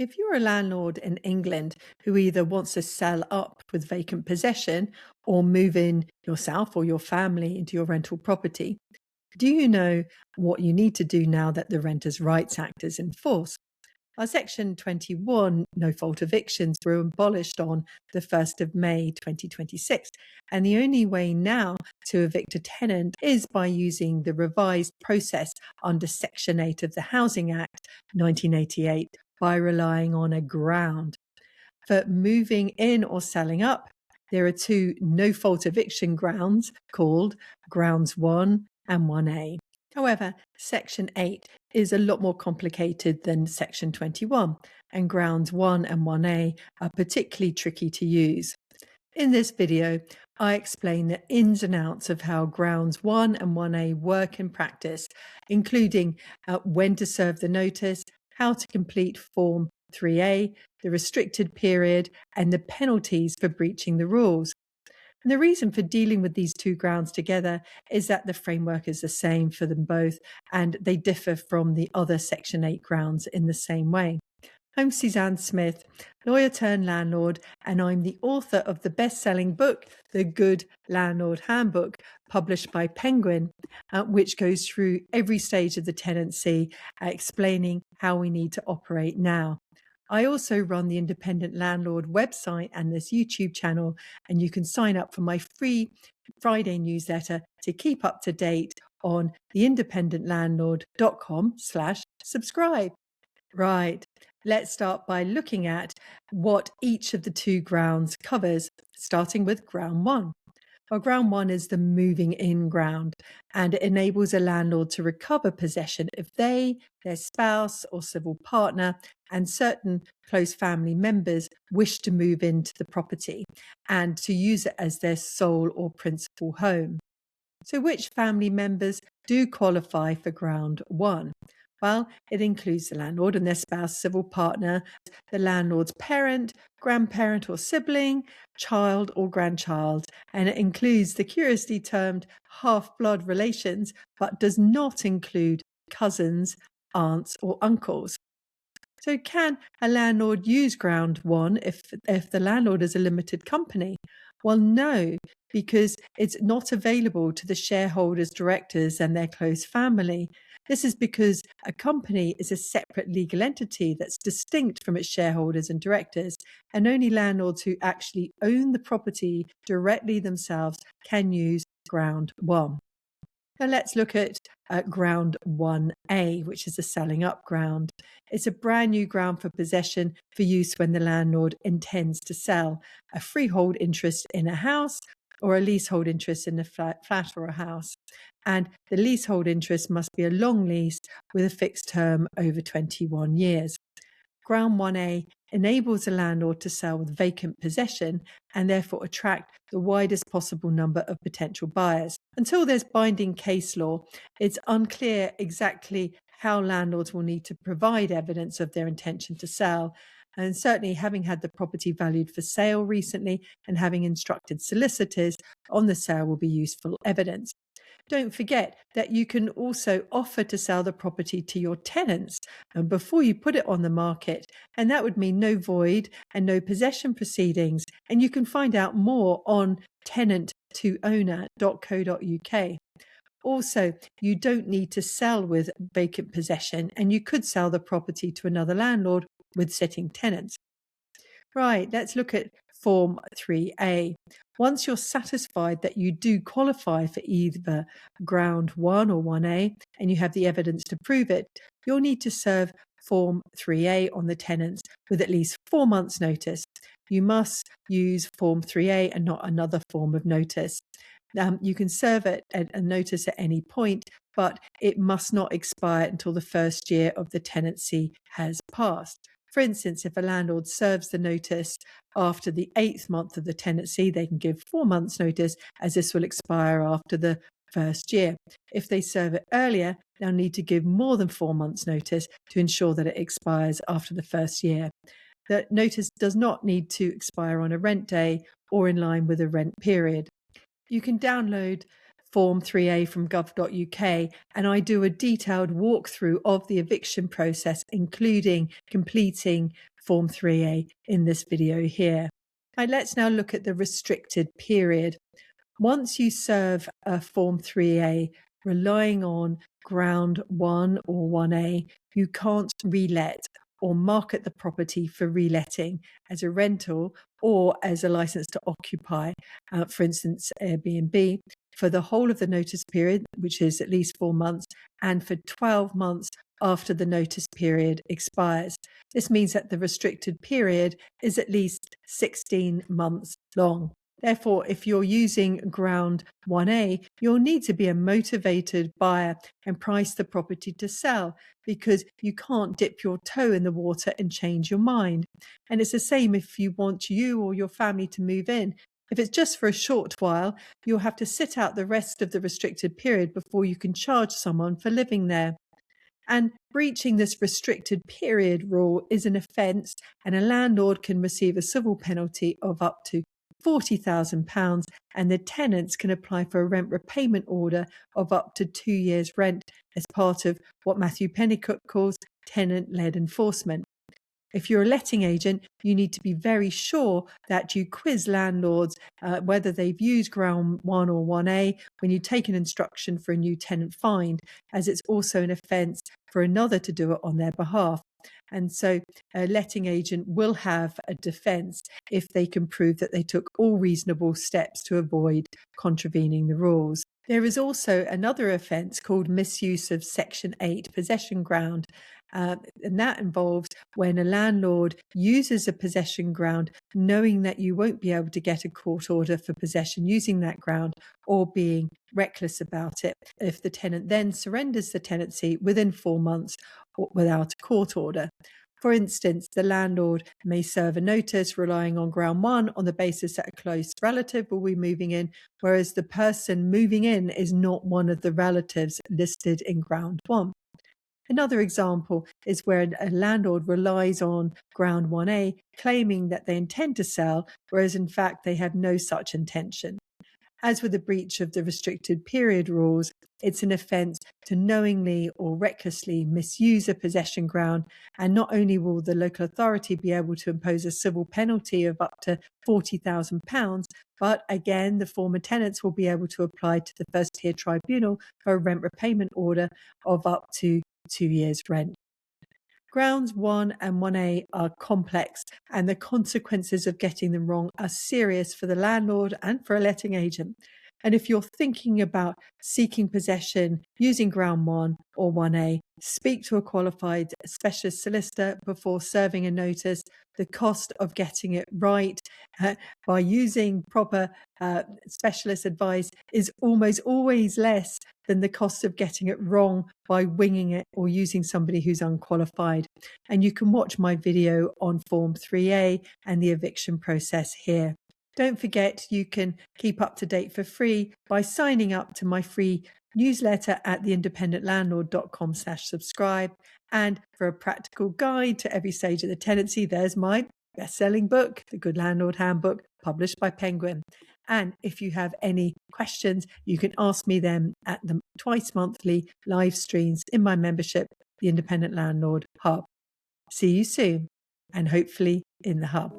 If you're a landlord in England who either wants to sell up with vacant possession or move in yourself or your family into your rental property, do you know what you need to do now that the Renters' Rights Act is in force? Our Section 21 no-fault evictions were abolished on the 1st of May 2026, and the only way now to evict a tenant is by using the revised process under Section 8 of the Housing Act 1988 by relying on a ground. For moving in or selling up, there are two no-fault eviction grounds called Grounds 1 and 1A. However, Section 8 is a lot more complicated than Section 21, and Grounds 1 and 1A are particularly tricky to use. In this video, I explain the ins and outs of how Grounds 1 and 1A work in practice, including when to serve the notice, how to complete Form 3A, the restricted period, and the penalties for breaching the rules. And the reason for dealing with these two grounds together is that the framework is the same for them both, and they differ from the other Section 8 grounds in the same way. I'm Suzanne Smith, lawyer turned landlord, and I'm the author of the best-selling book, The Good Landlord Handbook, published by Penguin, which goes through every stage of the tenancy, explaining how we need to operate now. I also run the Independent Landlord website and this YouTube channel, and you can sign up for my free Friday newsletter to keep up to date on theindependentlandlord.com/subscribe. Right, let's start by looking at what each of the two grounds covers, starting with Ground 1. Well, Ground 1 is the moving in ground, and it enables a landlord to recover possession if they, their spouse or civil partner, and certain close family members wish to move into the property and to use it as their sole or principal home. So which family members do qualify for Ground 1? Well, it includes the landlord and their spouse, civil partner, the landlord's parent, grandparent or sibling, child or grandchild, and it includes the curiously termed half-blood relations, but does not include cousins, aunts or uncles. So can a landlord use Ground 1 if the landlord is a limited company? Well, no, because it's not available to the shareholders, directors and their close family. This is because a company is a separate legal entity that's distinct from its shareholders and directors, and only landlords who actually own the property directly themselves can use Ground 1. Now let's look at Ground 1A, which is a selling up ground. It's a brand new ground for possession for use when the landlord intends to sell a freehold interest in a house or a leasehold interest in a flat or a house. And the leasehold interest must be a long lease with a fixed term over 21 years. Ground 1A enables a landlord to sell with vacant possession and therefore attract the widest possible number of potential buyers. Until there's binding case law, it's unclear exactly how landlords will need to provide evidence of their intention to sell. And certainly, having had the property valued for sale recently and having instructed solicitors on the sale will be useful evidence. Don't forget that you can also offer to sell the property to your tenants before you put it on the market, and that would mean no void and no possession proceedings. And you can find out more on tenant2owner.co.uk. Also, you don't need to sell with vacant possession, and you could sell the property to another landlord with sitting tenants. Right, let's look at Form 3A. Once you're satisfied that you do qualify for either Ground 1 or 1A, and you have the evidence to prove it, you'll need to serve Form 3A on the tenants with at least 4 months' notice. You must use Form 3A and not another form of notice. You can serve it a notice at any point, but it must not expire until the first year of the tenancy has passed. For instance, if a landlord serves the notice after the 8th month of the tenancy, they can give 4 months' notice, as this will expire after the first year. If they serve it earlier, they'll need to give more than 4 months' notice to ensure that it expires after the first year. The notice does not need to expire on a rent day or in line with a rent period. You can download Form 3A from gov.uk, and I do a detailed walkthrough of the eviction process, including completing Form 3A in this video here. Right, let's now look at the restricted period. Once you serve a Form 3A relying on Ground 1 or 1A, you can't relet or market the property for reletting as a rental or as a license to occupy, for instance, Airbnb, for the whole of the notice period, which is at least 4 months, and for 12 months after the notice period expires. This means that the restricted period is at least 16 months long. Therefore, if you're using Ground 1A, you'll need to be a motivated buyer and price the property to sell, because you can't dip your toe in the water and change your mind. And it's the same if you want you or your family to move in. If it's just for a short while, you'll have to sit out the rest of the restricted period before you can charge someone for living there. And breaching this restricted period rule is an offence, and a landlord can receive a civil penalty of up to £40,000, and the tenants can apply for a rent repayment order of up to 2 years' rent as part of what Matthew Pennycook calls tenant-led enforcement. If you're a letting agent, you need to be very sure that you quiz landlords whether they've used Ground 1 or 1A when you take an instruction for a new tenant find, as it's also an offence for another to do it on their behalf. And so a letting agent will have a defence if they can prove that they took all reasonable steps to avoid contravening the rules. There is also another offence called misuse of Section 8 possession ground. And that involves when a landlord uses a possession ground knowing that you won't be able to get a court order for possession using that ground, or being reckless about it if the tenant then surrenders the tenancy within 4 months without a court order. For instance, the landlord may serve a notice relying on Ground 1 on the basis that a close relative will be moving in, whereas the person moving in is not one of the relatives listed in Ground 1. Another example is where a landlord relies on Ground 1A, claiming that they intend to sell, whereas in fact they have no such intention. As with the breach of the restricted period rules, it's an offence to knowingly or recklessly misuse a possession ground, and not only will the local authority be able to impose a civil penalty of up to £40,000, but again, the former tenants will be able to apply to the first tier tribunal for a rent repayment order of up to 2 years' rent. Grounds 1 and 1A are complex, and the consequences of getting them wrong are serious for the landlord and for a letting agent. And if you're thinking about seeking possession using Ground 1 or 1A, speak to a qualified specialist solicitor before serving a notice. The cost of getting it right by using proper specialist advice is almost always less than the cost of getting it wrong by winging it or using somebody who's unqualified. And you can watch my video on Form 3A and the eviction process here. Don't forget, you can keep up to date for free by signing up to my free newsletter at theindependentlandlord.com/subscribe. And for a practical guide to every stage of the tenancy, there's my best-selling book, The Good Landlord Handbook, published by Penguin. And if you have any questions, you can ask me them at the twice monthly live streams in my membership, The Independent Landlord Hub. See you soon, and hopefully in the Hub.